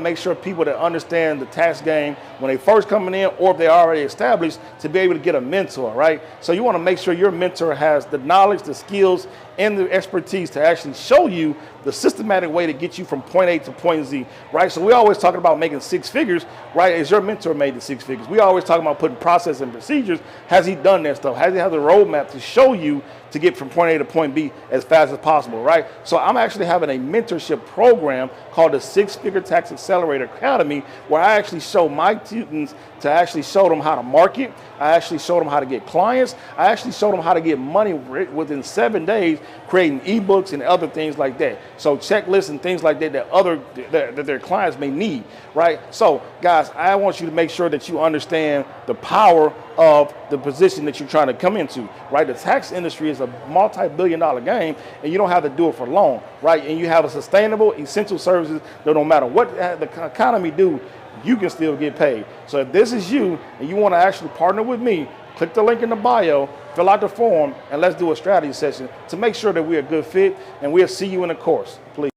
make sure people that understand the tax game when they first coming in, or if they're already established, to be able to get a mentor, right? So you want to make sure your mentor has the knowledge, the skills, and the expertise to actually show you the systematic way to get you from point A to point Z, right? So we always talking about making six figures, right? Is your mentor made the six figures? We always talking about putting process and procedures. Has he done that stuff? Has he have the roadmap to show you to get from point A to point B as fast as possible, right? So I'm actually having a mentorship program called the Six Figure Tax Accelerator Academy, where I actually show my students to actually show them how to market. I actually show them how to get clients. I actually show them how to get money within 7 days, creating ebooks and other things like that. So checklists and things like that that their clients may need, right? So guys, I want you to make sure that you understand the power of the position that you're trying to come into, right? The tax industry is a multi-billion-dollar game, and you don't have to do it for long, right? And you have a sustainable, essential services that no matter what the economy do, you can still get paid. So if this is you and you want to actually partner with me, click the link in the bio, fill out the form, and let's do a strategy session to make sure that we're a good fit, and we'll see you in the course, please.